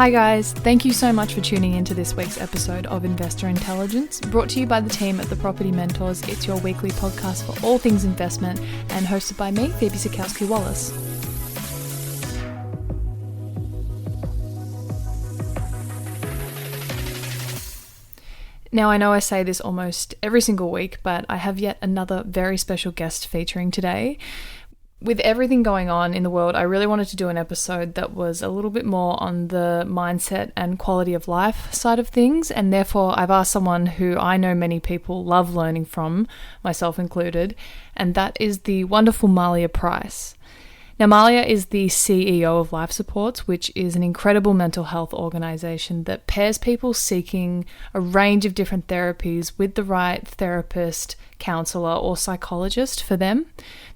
Hi guys, thank you so much for tuning into this week's episode of Investor Intelligence, brought to you by the team at the Property Mentors. It's your weekly podcast for all things investment and hosted by me, Phoebe Sikowski-Wallace. Now, I know I say this almost every single week, but I have yet another very special guest featuring today. With everything going on in the world, I really wanted to do an episode that was a little bit more on the mindset and quality of life side of things, and therefore I've asked someone who I know many people love learning from, myself included, and that is the wonderful Mahlia Price. Now, Mahlia is the CEO of Life Supports, which is an incredible mental health organisation that pairs people seeking a range of different therapies with the right therapist, counsellor or psychologist for them.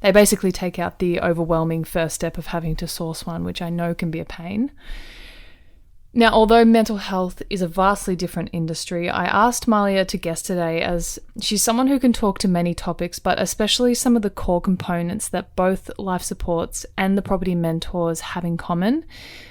They basically take out the overwhelming first step of having to source one, which I know can be a pain. Now, although mental health is a vastly different industry, I asked Mahlia to guest today as she's someone who can talk to many topics, but especially some of the core components that both Life Supports and the Property Mentors have in common.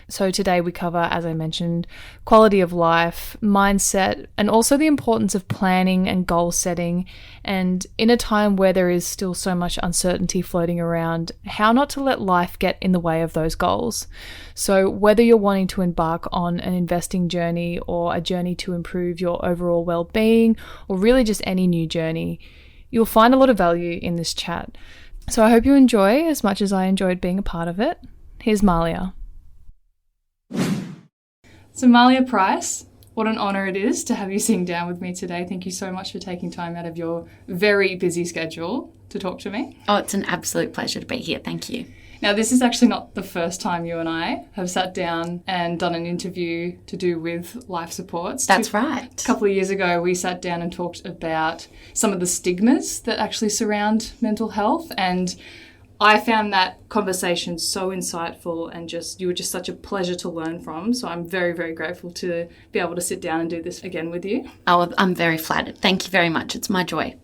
So today we cover, as I mentioned, quality of life, mindset, and also the importance of planning and goal setting. And in a time where there is still so much uncertainty floating around, how not to let life get in the way of those goals. So whether you're wanting to embark on an investing journey or a journey to improve your overall well-being, or really just any new journey, you'll find a lot of value in this chat. So I hope you enjoy as much as I enjoyed being a part of it. Here's Mahlia. So Mahlia Price, what an honour it is to have you sitting down with me today. Thank you so much for taking time out of your very busy schedule to talk to me. Oh, it's an absolute pleasure to be here. Thank you. Now, this is actually not the first time you and I have sat down and done an interview to do with Life Supports. That's right. A couple of years ago, we sat down and talked about some of the stigmas that actually surround mental health, and I found that conversation so insightful and you were just such a pleasure to learn from. So I'm very, very grateful to be able to sit down and do this again with you. Oh, I'm very flattered. Thank you very much. It's my joy.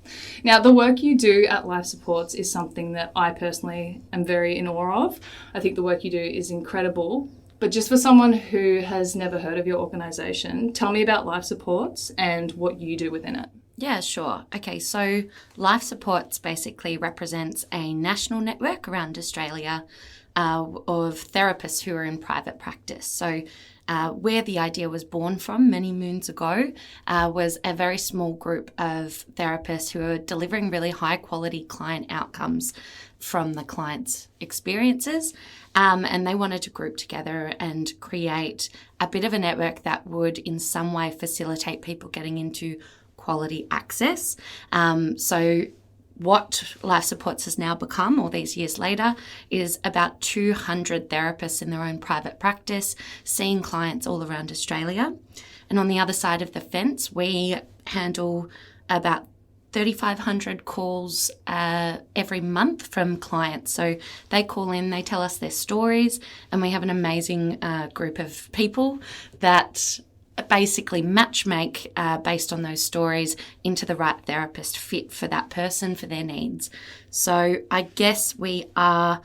Now, the work you do at Life Supports is something that I personally am very in awe of. I think the work you do is incredible. But just for someone who has never heard of your organisation, tell me about Life Supports and what you do within it. Yeah, sure. Okay, so Life Supports basically represents a national network around Australia of therapists who are in private practice. So where the idea was born from many moons ago was a very small group of therapists who are delivering really high quality client outcomes from the client's experiences. And they wanted to group together and create a bit of a network that would in some way facilitate people getting into quality access. So what Life Supports has now become, all these years later, is about 200 therapists in their own private practice, seeing clients all around Australia. And on the other side of the fence, we handle about 3,500 calls every month from clients. So they call in, they tell us their stories, and we have an amazing group of people that basically matchmake based on those stories into the right therapist fit for that person, for their needs. So I guess we know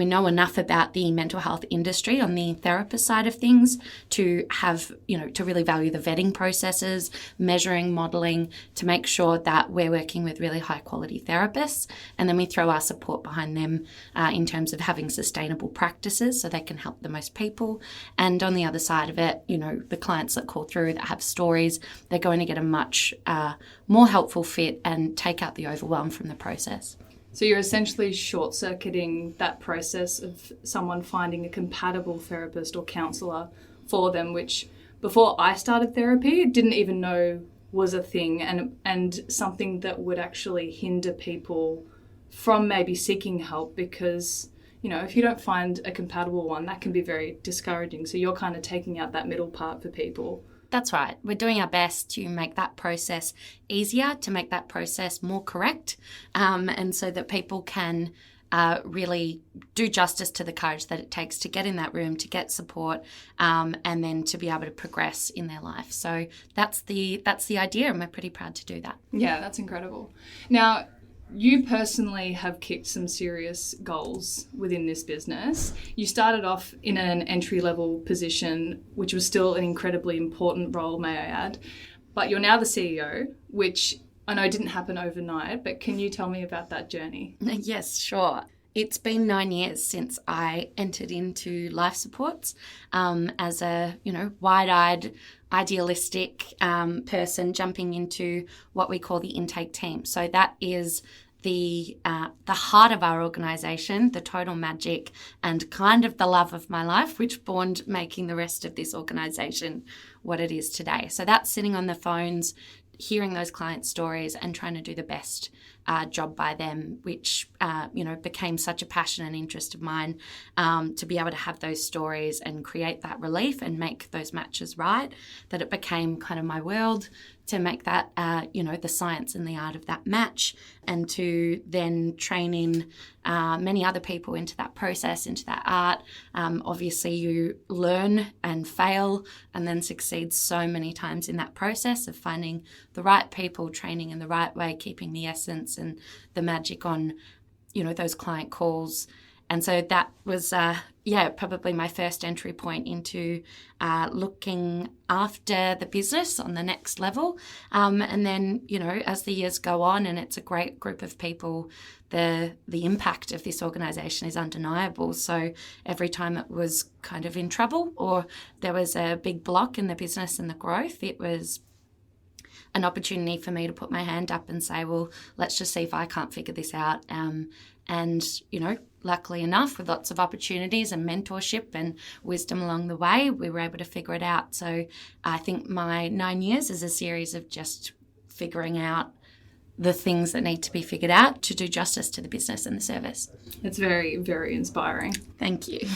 enough about the mental health industry on the therapist side of things to have, to really value the vetting processes, measuring, modelling, to make sure that we're working with really high quality therapists. And then we throw our support behind them in terms of having sustainable practices so they can help the most people. And on the other side of it, the clients that call through that have stories, they're going to get a much more helpful fit and take out the overwhelm from the process. So you're essentially short-circuiting that process of someone finding a compatible therapist or counsellor for them, which before I started therapy, didn't even know was a thing and something that would actually hinder people from maybe seeking help because, if you don't find a compatible one, that can be very discouraging. So you're kind of taking out that middle part for people. That's right. We're doing our best to make that process easier, to make that process more correct, and so that people can really do justice to the courage that it takes to get in that room, to get support, and then to be able to progress in their life. So that's the idea, and we're pretty proud to do that. Yeah, that's incredible. Now, You personally have kicked some serious goals within this business. You started off in an entry-level position, which was still an incredibly important role, may I add. But you're now the CEO, which I know didn't happen overnight, but can you tell me about that journey? Yes, sure. It's been 9 years since I entered into life supports as a, wide-eyed, idealistic person jumping into what we call the intake team. So that is the heart of our organisation, the total magic, and kind of the love of my life, which spawned making the rest of this organisation what it is today. So that's sitting on the phones, hearing those client stories and trying to do the best job by them, which, became such a passion and interest of mine, to be able to have those stories and create that relief and make those matches right, that it became kind of my world to make that, the science and the art of that match, and to then train in many other people into that process, into that art. Obviously, you learn and fail and then succeed so many times in that process of finding the right people, training in the right way, keeping the essence and the magic on, those client calls. And so that was, probably my first entry point into looking after the business on the next level. And then, as the years go on and it's a great group of people, the impact of this organisation is undeniable. So every time it was kind of in trouble or there was a big block in the business and the growth, it was an opportunity for me to put my hand up and say, well, let's just see if I can't figure this out. And, luckily enough, with lots of opportunities and mentorship and wisdom along the way, we were able to figure it out. So I think my 9 years is a series of just figuring out the things that need to be figured out to do justice to the business and the service. It's very, very inspiring. Thank you.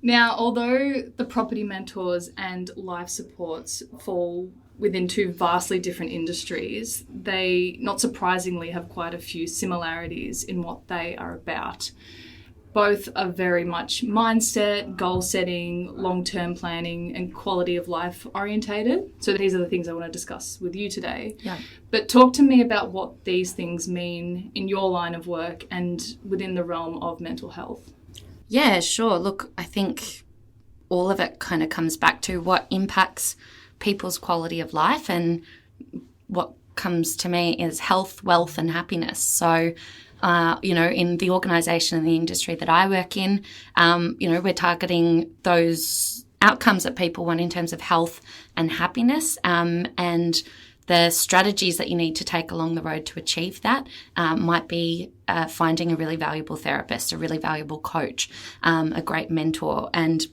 Now, although the property mentors and life supports fall within two vastly different industries, they, not surprisingly, have quite a few similarities in what they are about. Both are very much mindset, goal setting, long-term planning, and quality of life orientated. So these are the things I want to discuss with you today. Yeah. But talk to me about what these things mean in your line of work and within the realm of mental health. Yeah, sure. Look, I think all of it kind of comes back to what impacts people's quality of life, and what comes to me is health, wealth, and happiness. So, in the organisation and the industry that I work in, we're targeting those outcomes that people want in terms of health and happiness, and the strategies that you need to take along the road to achieve that might be finding a really valuable therapist, a really valuable coach, a great mentor, and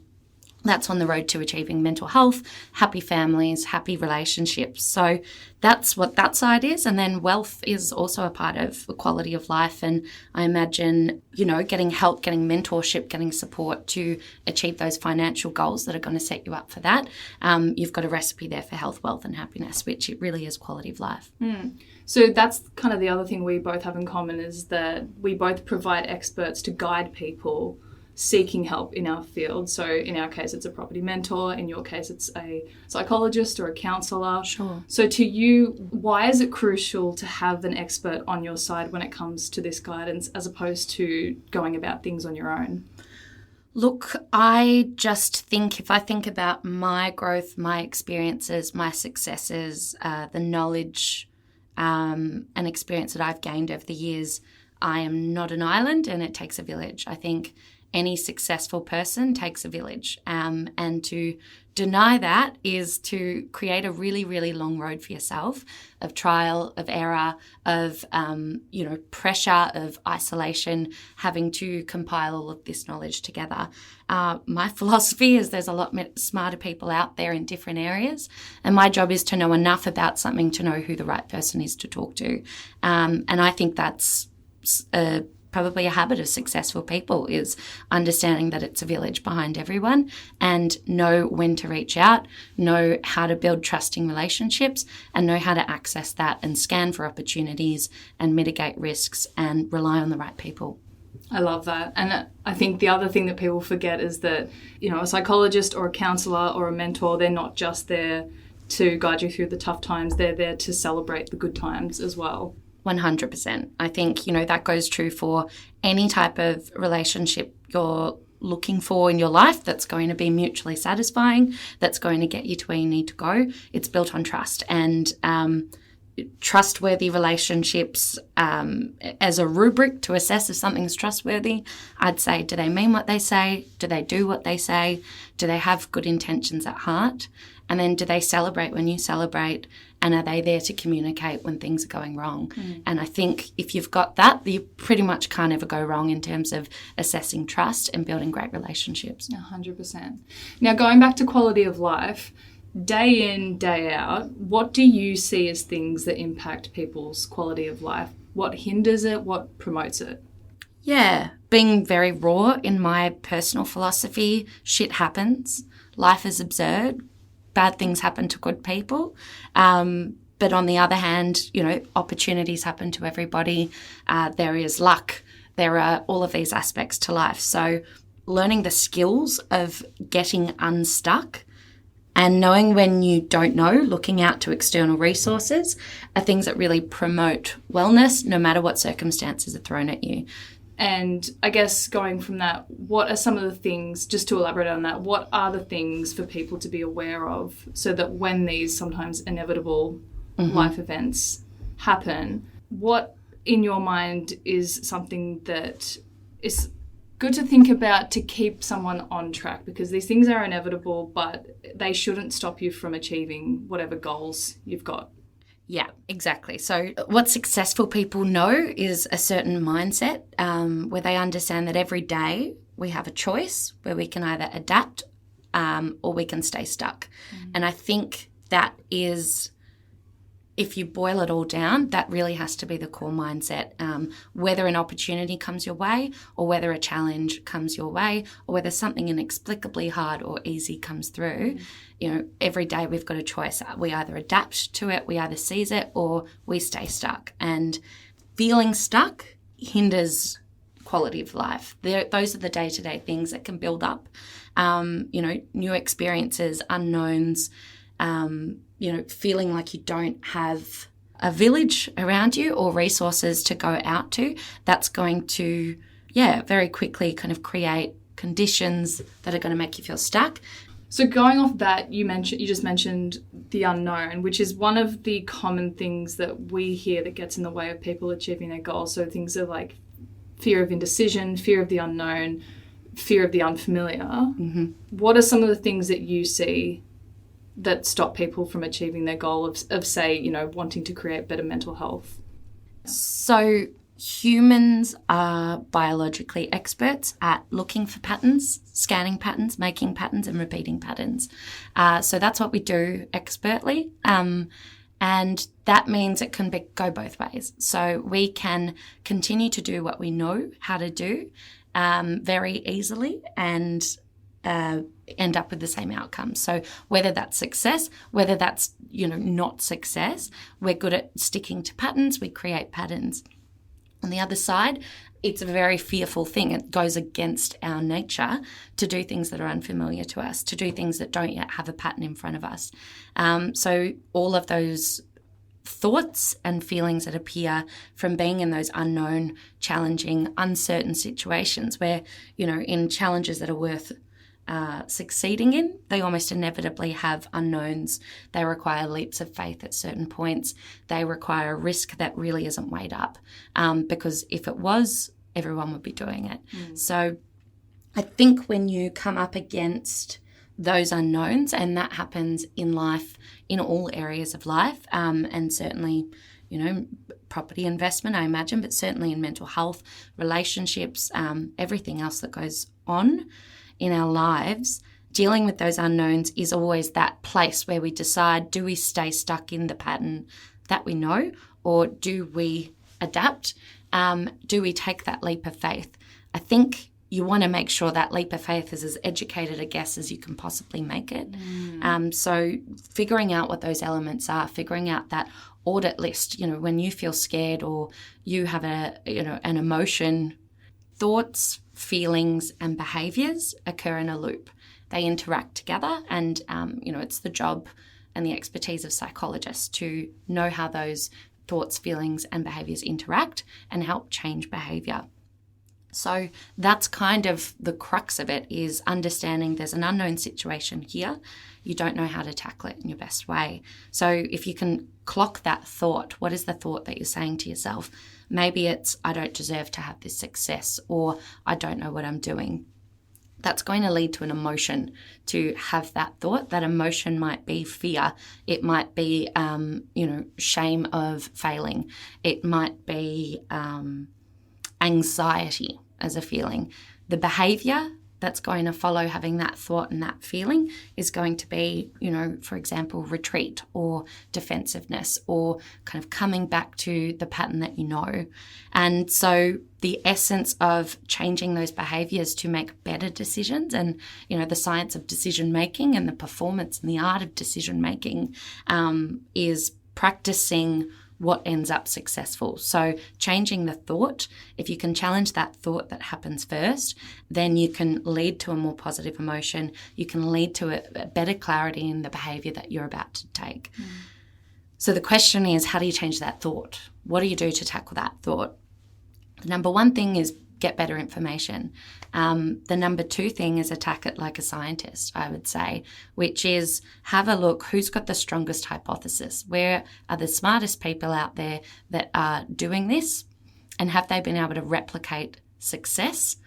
that's on the road to achieving mental health, happy families, happy relationships. So that's what that side is. And then wealth is also a part of the quality of life. And I imagine, getting help, getting mentorship, getting support to achieve those financial goals that are going to set you up for that. You've got a recipe there for health, wealth, and happiness, which it really is quality of life. So that's kind of the other thing we both have in common, is that we both provide experts to guide people seeking help in our field. So in our case, it's a property mentor. In your case, it's a psychologist or a counsellor. Sure. So to you, why is it crucial to have an expert on your side when it comes to this guidance, as opposed to going about things on your own? Look, I just think, if I think about my growth, my experiences, my successes, the knowledge and experience that I've gained over the years, I am not an island, and it takes a village. I think any successful person takes a village. And to deny that is to create a really, really long road for yourself of trial, of error, of, pressure, of isolation, having to compile all of this knowledge together. My philosophy is there's a lot smarter people out there in different areas, and my job is to know enough about something to know who the right person is to talk to. And I think that's probably a habit of successful people, is understanding that it's a village behind everyone, and know when to reach out, know how to build trusting relationships, and know how to access that and scan for opportunities and mitigate risks and rely on the right people. I love that. And I think the other thing that people forget is that, a psychologist or a counsellor or a mentor, they're not just there to guide you through the tough times, they're there to celebrate the good times as well. 100%. I think, that goes true for any type of relationship you're looking for in your life that's going to be mutually satisfying, that's going to get you to where you need to go. It's built on trust, and trustworthy relationships as a rubric to assess if something's trustworthy. I'd say, do they mean what they say? Do they do what they say? Do they have good intentions at heart? And then do they celebrate when you celebrate? And are they there to communicate when things are going wrong? And I think if you've got that, you pretty much can't ever go wrong in terms of assessing trust and building great relationships. 100%. Now, going back to quality of life, day in, day out, what do you see as things that impact people's quality of life? What hinders it? What promotes it? Yeah, being very raw in my personal philosophy, shit happens. Life is absurd. Bad things happen to good people. But on the other hand, opportunities happen to everybody. There is luck. There are all of these aspects to life. So learning the skills of getting unstuck and knowing when you don't know, looking out to external resources are things that really promote wellness no matter what circumstances are thrown at you. And I guess going from that, what are some of the things, just to elaborate on that, what are the things for people to be aware of so that when these sometimes inevitable life events happen, what in your mind is something that is good to think about to keep someone on track? Because these things are inevitable, but they shouldn't stop you from achieving whatever goals you've got. Yeah, exactly. So what successful people know is a certain mindset where they understand that every day we have a choice where we can either adapt or we can stay stuck. And I think that is, if you boil it all down, that really has to be the core mindset. Whether an opportunity comes your way or whether a challenge comes your way or whether something inexplicably hard or easy comes through, every day we've got a choice. We either adapt to it, we either seize it, or we stay stuck. And feeling stuck hinders quality of life. Those are the day-to-day things that can build up, new experiences, unknowns, feeling like you don't have a village around you or resources to go out to. That's going to, very quickly kind of create conditions that are going to make you feel stuck. So going off that, you just mentioned the unknown, which is one of the common things that we hear that gets in the way of people achieving their goals. So things are like fear of indecision, fear of the unknown, fear of the unfamiliar. What are some of the things that you see that stop people from achieving their goal of say, wanting to create better mental health? So humans are biologically experts at looking for patterns, scanning patterns, making patterns and repeating patterns. So that's what we do expertly. And that means it can go both ways. So we can continue to do what we know how to do very easily and end up with the same outcome. So whether that's success, whether that's, not success, we're good at sticking to patterns, we create patterns. On the other side, it's a very fearful thing. It goes against our nature to do things that are unfamiliar to us, to do things that don't yet have a pattern in front of us. So all of those thoughts and feelings that appear from being in those unknown, challenging, uncertain situations where, in challenges that are worth succeeding in, they almost inevitably have unknowns. They require leaps of faith at certain points. They require risk that really isn't weighed up, because if it was, everyone would be doing it. So I think when you come up against those unknowns, and that happens in life, in all areas of life, and certainly, property investment, I imagine, but certainly in mental health, relationships, everything else that goes on in our lives, dealing with those unknowns is always that place where we decide, do we stay stuck in the pattern that we know, or do we adapt? Do we take that leap of faith? I think you want to make sure that leap of faith is as educated a guess as you can possibly make it. So figuring out what those elements are, figuring out that audit list, when you feel scared or you have an emotion, thoughts, feelings and behaviours occur in a loop. They interact together, and it's the job and the expertise of psychologists to know how those thoughts, feelings, and behaviours interact and help change behaviour. So that's kind of the crux of it, is understanding there's an unknown situation here. You don't know how to tackle it in your best way. So if you can clock that thought, what is the thought that you're saying to yourself? Maybe it's, I don't deserve to have this success, or I don't know what I'm doing. That's going to lead to an emotion to have that thought. That emotion might be fear. It might be, shame of failing. It might be anxiety as a feeling. The behavior that's going to follow having that thought and that feeling is going to be, for example, retreat or defensiveness, or kind of coming back to the pattern that you know. And so the essence of changing those behaviors to make better decisions, and, the science of decision making and the performance and the art of decision making is practicing what ends up successful. So changing the thought, if you can challenge that thought that happens first, then you can lead to a more positive emotion. You can lead to a better clarity in the behavior that you're about to take. So the question is, how do you change that thought? What do you do to tackle that thought? The number one thing is get better information. The number two thing is attack it like a scientist, I would say, which is have a look who's got the strongest hypothesis. Where are the smartest people out there that are doing this? And have they been able to replicate success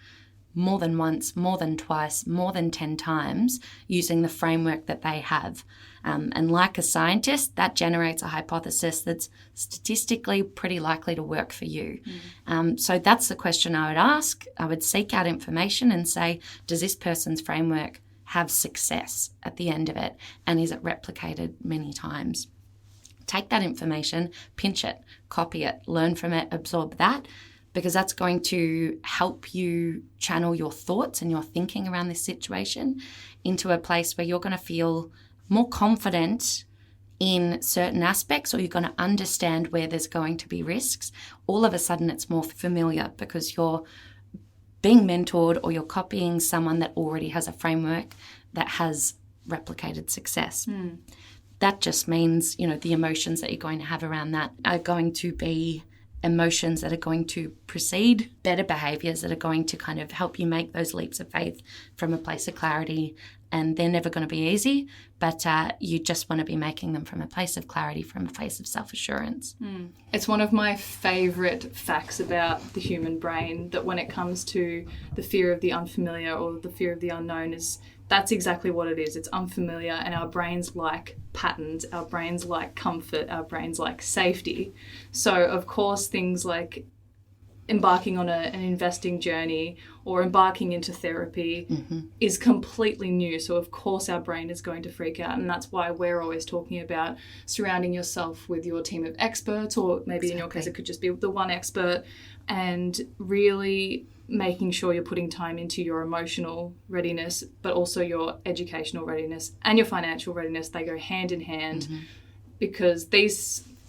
more than once, more than twice, more than 10 times using the framework that they have? And like a scientist, that generates a hypothesis that's statistically pretty likely to work for you. So that's the question I would ask. I would seek out information and say, does this person's framework have success at the end of it? And is it replicated many times? Take that information, pinch it, copy it, learn from it, absorb that, because that's going to help you channel your thoughts and your thinking around this situation into a place where you're going to feel more confident in certain aspects, or you're going to understand where there's going to be risks. All of a sudden it's more familiar because you're being mentored or you're copying someone that already has a framework that has replicated success. That just means, the emotions that you're going to have around that are going to be emotions that are going to precede better behaviours that are going to kind of help you make those leaps of faith from a place of clarity. And they're never going to be easy, but you just want to be making them from a place of clarity, from a place of self-assurance. It's one of my favourite facts about the human brain, that when it comes to the fear of the unfamiliar or the fear of the unknown, that's exactly what it is. It's unfamiliar, and our brains like patterns, our brains like comfort, our brains like safety. So, of course, things like embarking on an investing journey or embarking into therapy is completely new. So, of course, our brain is going to freak out. And that's why we're always talking about surrounding yourself with your team of experts, or maybe in your case, it could just be the one expert, and really making sure you're putting time into your emotional readiness, but also your educational readiness and your financial readiness. They go hand in hand because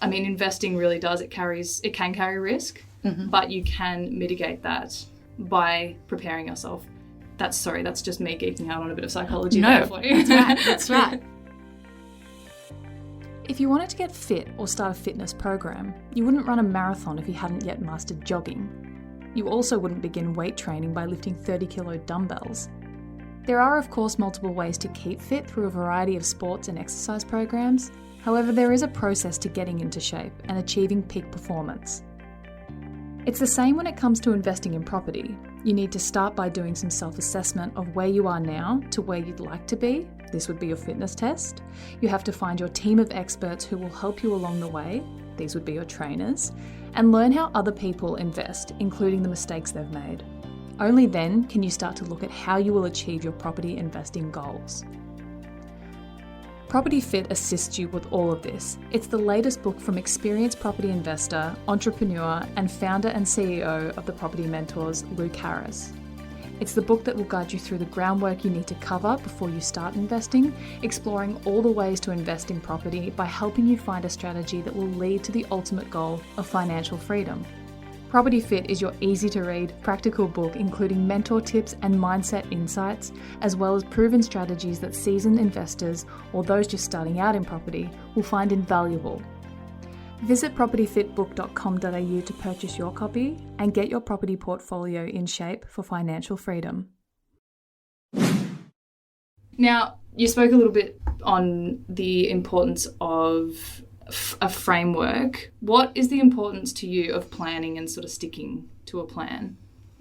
investing really does, it can carry risk, but you can mitigate that by preparing yourself. That's just me geeking out on a bit of psychology. No, for you. that's right. If you wanted to get fit or start a fitness program, you wouldn't run a marathon if you hadn't yet mastered jogging. You also wouldn't begin weight training by lifting 30-kilo dumbbells. There are, of course, multiple ways to keep fit through a variety of sports and exercise programs. However, there is a process to getting into shape and achieving peak performance. It's the same when it comes to investing in property. You need to start by doing some self-assessment of where you are now to where you'd like to be. This would be your fitness test. You have to find your team of experts who will help you along the way. These would be your trainers. And learn how other people invest, including the mistakes they've made. Only then can you start to look at how you will achieve your property investing goals. Property Fit assists you with all of this. It's the latest book from experienced property investor, entrepreneur, and founder and CEO of the Property Mentors, Luke Harris. It's the book that will guide you through the groundwork you need to cover before you start investing, exploring all the ways to invest in property by helping you find a strategy that will lead to the ultimate goal of financial freedom. Property Fit is your easy-to-read, practical book including mentor tips and mindset insights, as well as proven strategies that seasoned investors or those just starting out in property will find invaluable. Visit propertyfitbook.com.au to purchase your copy and get your property portfolio in shape for financial freedom. Now, you spoke a little bit on the importance of a framework. What is the importance to you of planning and sort of sticking to a plan?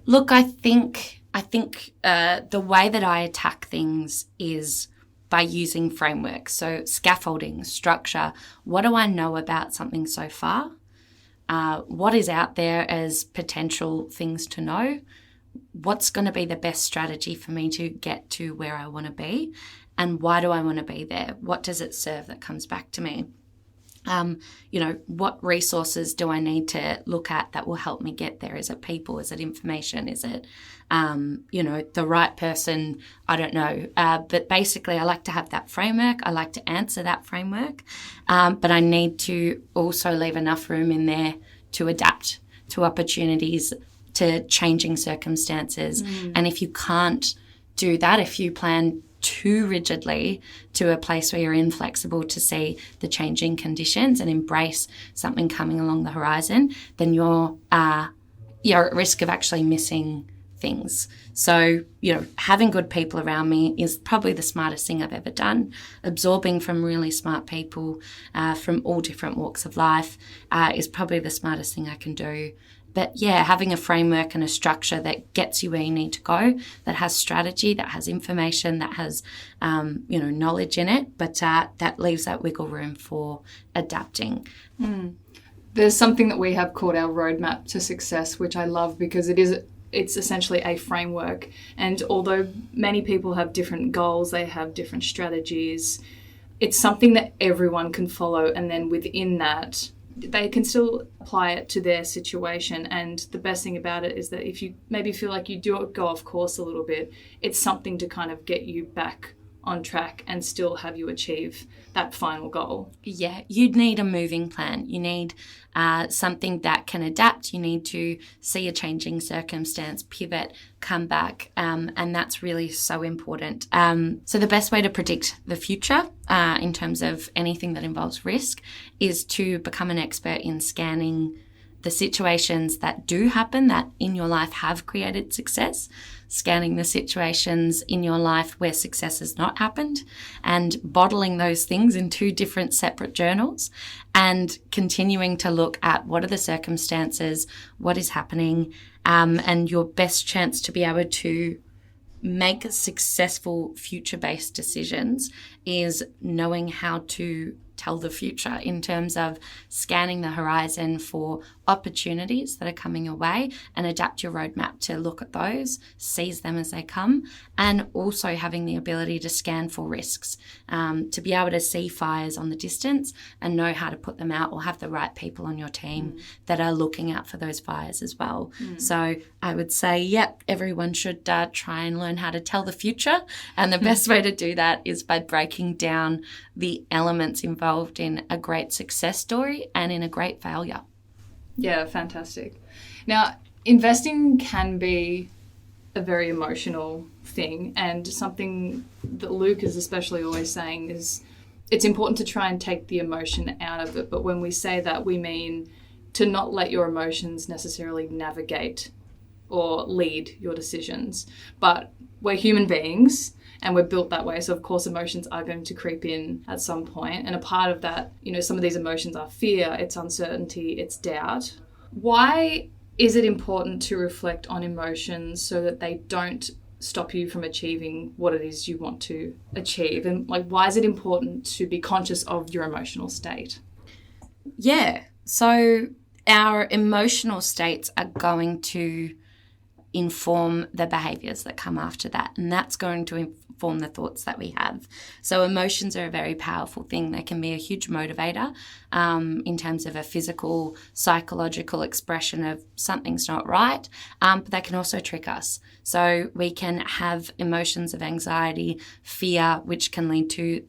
Look, I think the way that I attack things is by using frameworks. So scaffolding, structure. What do I know about something so far? What is out there as potential things to know? What's going to be the best strategy for me to get to where I want to be? And why do I want to be there? What does it serve that comes back to me? What resources do I need to look at that will help me get there? Is it people? Is it information? Is it, the right person? I don't know. But basically, I like to have that framework. I like to answer that framework. But I need to also leave enough room in there to adapt to opportunities, to changing circumstances. And if you can't do that, if you plan too rigidly to a place where you're inflexible to see the changing conditions and embrace something coming along the horizon, then you're at risk of actually missing things. So, having good people around me is probably the smartest thing I've ever done. Absorbing from really smart people from all different walks of life is probably the smartest thing I can do. But yeah, having a framework and a structure that gets you where you need to go, that has strategy, that has information, that has, knowledge in it, but that leaves that wiggle room for adapting. There's something that we have called our roadmap to success, which I love because it's essentially a framework. And although many people have different goals, they have different strategies, it's something that everyone can follow. And then within that, they can still apply it to their situation. And the best thing about it is that if you maybe feel like you do go off course a little bit, it's something to kind of get you back on track and still have you achieve that final goal. Yeah, you'd need a moving plan. You need something that can adapt. You need to see a changing circumstance, pivot, come back, and that's really so important. So the best way to predict the future in terms of anything that involves risk is to become an expert in scanning the situations that do happen that in your life have created success, scanning the situations in your life where success has not happened, and bottling those things in two different separate journals, and continuing to look at what are the circumstances, what is happening, and your best chance to be able to make successful future-based decisions is knowing how to tell the future in terms of scanning the horizon for opportunities that are coming your way and adapt your roadmap to look at those, seize them as they come, and also having the ability to scan for risks, to be able to see fires on the distance and know how to put them out, or have the right people on your team that are looking out for those fires as well. So I would say, yep, everyone should try and learn how to tell the future. And the best way to do that is by breaking down the elements involved in a great success story and in a great failure. Yeah, fantastic. Now, investing can be a very emotional thing, and something that Luke is especially always saying is it's important to try and take the emotion out of it. But when we say that, we mean to not let your emotions necessarily navigate or lead your decisions. But we're human beings and we're built that way. So of course emotions are going to creep in at some point. And a part of that, some of these emotions are fear, it's uncertainty, it's doubt. Why is it important to reflect on emotions so that they don't stop you from achieving what it is you want to achieve? And why is it important to be conscious of your emotional state? Yeah. So our emotional states are going to inform the behaviours that come after that, and that's going to inform the thoughts that we have. So emotions are a very powerful thing. They can be a huge motivator in terms of a physical, psychological expression of something's not right, but they can also trick us. So we can have emotions of anxiety, fear, which can lead to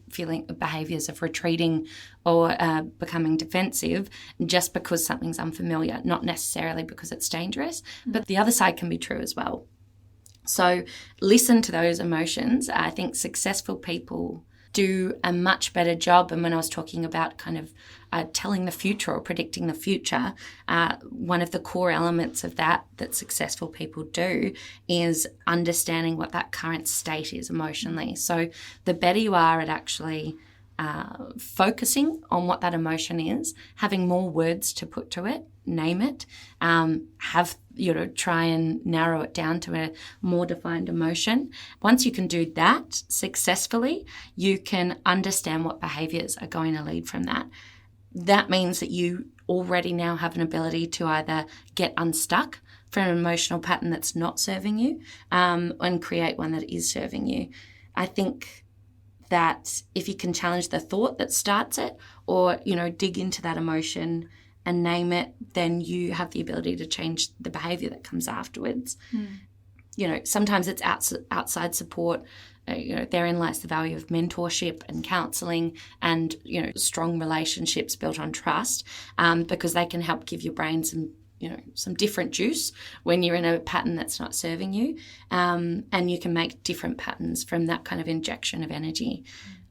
behaviours of retreating or becoming defensive just because something's unfamiliar, not necessarily because it's dangerous, but the other side can be true as well. So listen to those emotions. I think successful people do a much better job. And when I was talking about kind of telling the future or predicting the future, one of the core elements of that successful people do is understanding what that current state is emotionally. So the better you are at actually focusing on what that emotion is, having more words to put to it, name it, try and narrow it down to a more defined emotion. Once you can do that successfully, you can understand what behaviors are going to lead from that. That means that you already now have an ability to either get unstuck from an emotional pattern that's not serving you, and create one that is serving you. I think that if you can challenge the thought that starts it, or, dig into that emotion and name it, then you have the ability to change the behavior that comes afterwards. Sometimes it's outside support. Therein lies the value of mentorship and counselling and, strong relationships built on trust, because they can help give your brain some different juice when you're in a pattern that's not serving you, and you can make different patterns from that kind of injection of energy.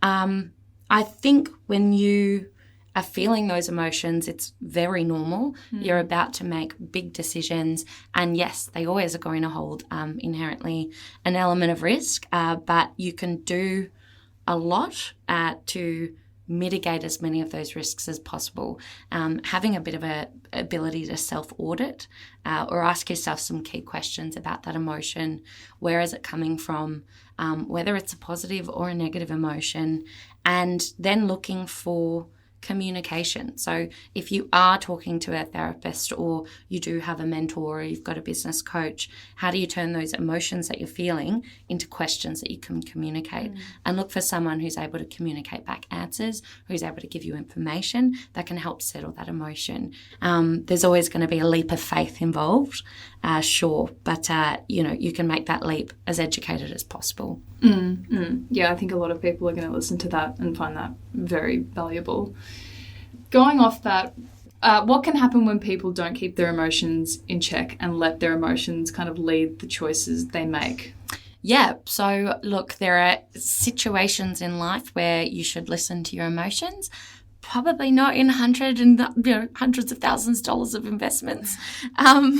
I think when you are feeling those emotions, it's very normal. You're about to make big decisions, and yes, they always are going to hold inherently an element of risk, but you can do a lot to mitigate as many of those risks as possible. Having a bit of a ability to self-audit, or ask yourself some key questions about that emotion. Where is it coming from? Whether it's a positive or a negative emotion, and then looking for communication. So if you are talking to a therapist, or you do have a mentor, or you've got a business coach, how do you turn those emotions that you're feeling into questions that you can communicate? And look for someone who's able to communicate back answers, who's able to give you information that can help settle that emotion. There's always going to be a leap of faith involved, sure, but you can make that leap as educated as possible. Yeah, I think a lot of people are going to listen to that and find that very valuable. Going off that, what can happen when people don't keep their emotions in check and let their emotions kind of lead the choices they make? Yeah, so look, there are situations in life where you should listen to your emotions. Probably not in hundreds of thousands of dollars of investments,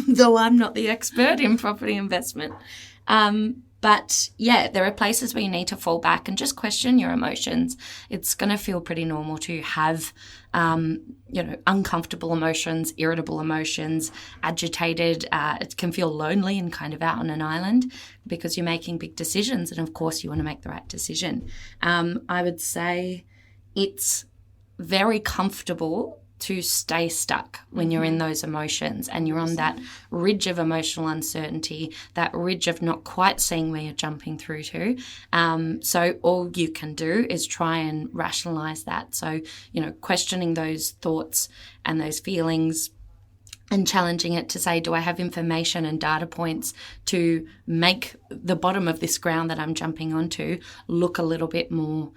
though I'm not the expert in property investment. But yeah, there are places where you need to fall back and just question your emotions. It's going to feel pretty normal to have, uncomfortable emotions, irritable emotions, agitated. It can feel lonely and kind of out on an island because you're making big decisions. And of course, you want to make the right decision. I would say it's very comfortable to stay stuck when you're in those emotions and you're on that ridge of emotional uncertainty, that ridge of not quite seeing where you're jumping through to. So all you can do is try and rationalize that. So, questioning those thoughts and those feelings and challenging it to say, do I have information and data points to make the bottom of this ground that I'm jumping onto look a little bit more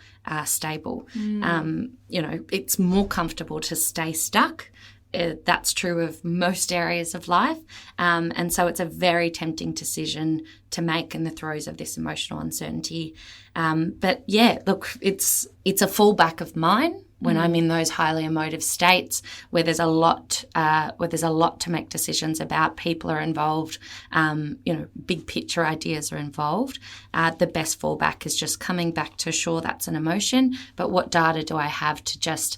stable? It's more comfortable to stay stuck. That's true of most areas of life. And so it's a very tempting decision to make in the throes of this emotional uncertainty. But yeah, look, it's a fallback of mine when I'm in those highly emotive states where there's a lot to make decisions about. People are involved, big picture ideas are involved. The best fallback is just coming back to, sure, that's an emotion, but what data do I have to just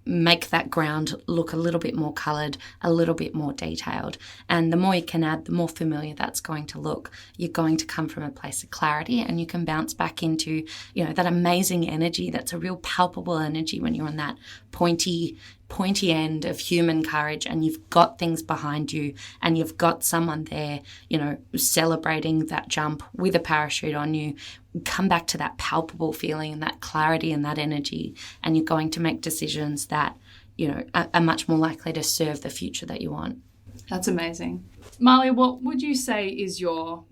make that ground look a little bit more coloured, a little bit more detailed? And the more you can add, the more familiar that's going to look. You're going to come from a place of clarity, and you can bounce back into, that amazing energy that's a real palpable energy when you're on that pointy end of human courage, and you've got things behind you, and you've got someone there, celebrating that jump with a parachute on you. Come back to that palpable feeling and that clarity and that energy, and you're going to make decisions that, are much more likely to serve the future that you want. That's amazing. Mahlia, what would you say is your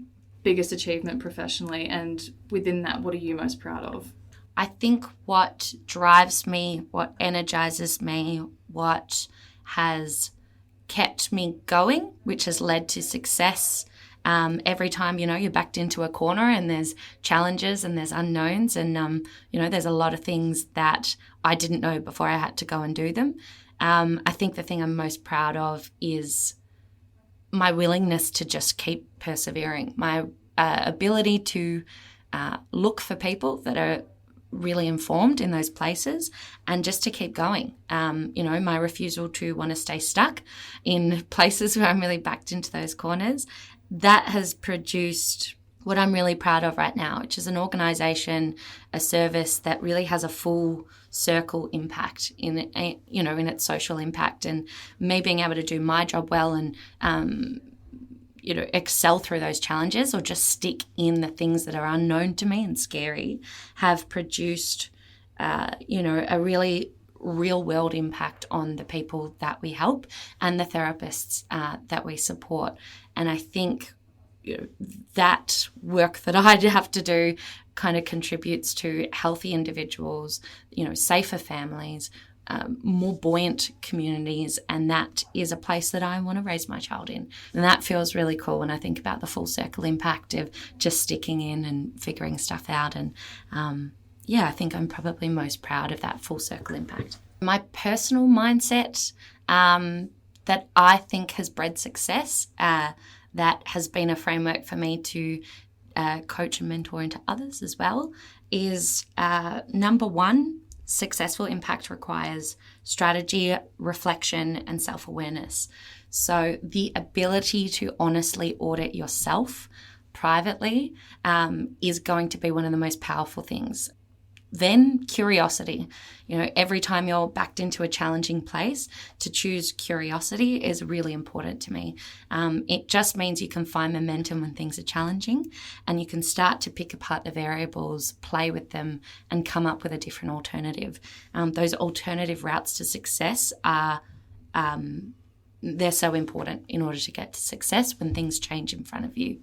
biggest achievement professionally, and within that, what are you most proud of? I think what drives me, what energizes me, what has kept me going, which has led to success Every time, you're backed into a corner and there's challenges and there's unknowns and, there's a lot of things that I didn't know before I had to go and do them. I think the thing I'm most proud of is my willingness to just keep persevering, my ability to look for people that are really informed in those places and just to keep going. My refusal to want to stay stuck in places where I'm really backed into those corners, that has produced what I'm really proud of right now, which is an organisation, a service that really has a full circle impact in its social impact, and me being able to do my job well and excel through those challenges or just stick in the things that are unknown to me and scary have produced, a really real world impact on the people that we help and the therapists that we support. And I think that work that I have to do kind of contributes to healthy individuals, safer families, more buoyant communities, and that is a place that I want to raise my child in. And that feels really cool when I think about the full circle impact of just sticking in and figuring stuff out. And I think I'm probably most proud of that full circle impact. My personal mindset that I think has bred success, that has been a framework for me to coach and mentor into others as well, is number one, successful impact requires strategy, reflection, and self-awareness. So the ability to honestly audit yourself privately is going to be one of the most powerful things. Then curiosity. Every time you're backed into a challenging place, to choose curiosity is really important to me. It just means you can find momentum when things are challenging and you can start to pick apart the variables, play with them, and come up with a different alternative. Those alternative routes to success are they're so important in order to get to success when things change in front of you.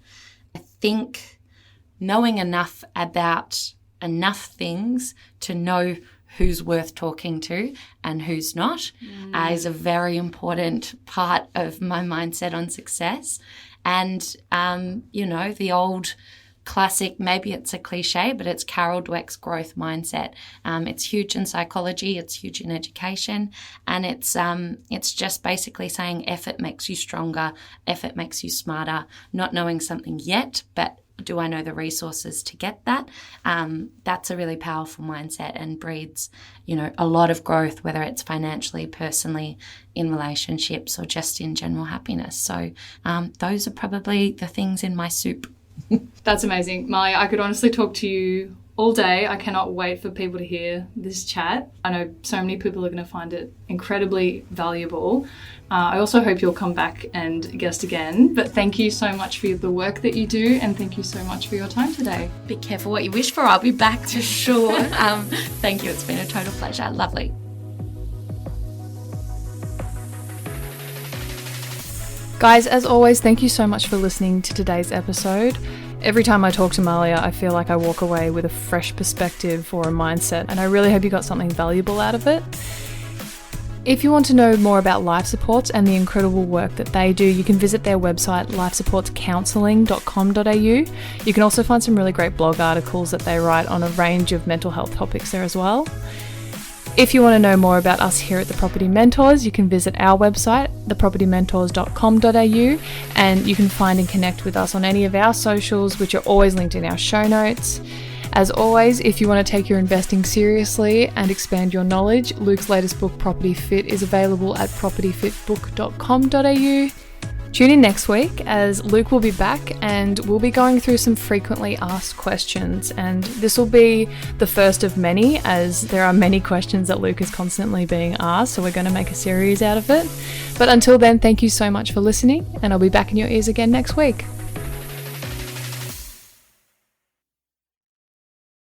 I think knowing enough about enough things to know who's worth talking to and who's not is a very important part of my mindset on success. And, the old classic, maybe it's a cliche, but it's Carol Dweck's growth mindset. It's huge in psychology, it's huge in education, and it's just basically saying effort makes you stronger, effort makes you smarter, not knowing something yet, but do I know the resources to get that? That's a really powerful mindset and breeds, a lot of growth, whether it's financially, personally, in relationships, or just in general happiness. So those are probably the things in my soup. That's amazing. Mahlia, I could honestly talk to you all day. I cannot wait for people to hear this chat. I know so many people are going to find it incredibly valuable. I also hope you'll come back and guest again. But thank you so much for the work that you do, and thank you so much for your time today. Be careful what you wish for. I'll be back for sure. Thank you. It's been a total pleasure. Lovely. Guys, as always, thank you so much for listening to today's episode. Every time I talk to Mahlia, I feel like I walk away with a fresh perspective or a mindset, and I really hope you got something valuable out of it. If you want to know more about Life Supports and the incredible work that they do, you can visit their website, lifesupportscounselling.com.au. You can also find some really great blog articles that they write on a range of mental health topics there as well. If you want to know more about us here at The Property Mentors, you can visit our website, thepropertymentors.com.au, and you can find and connect with us on any of our socials, which are always linked in our show notes. As always, if you want to take your investing seriously and expand your knowledge, Luke's latest book, Property Fit, is available at propertyfitbook.com.au. Tune in next week as Luke will be back and we'll be going through some frequently asked questions, and this will be the first of many, as there are many questions that Luke is constantly being asked, so we're going to make a series out of it. But until then, thank you so much for listening, and I'll be back in your ears again next week.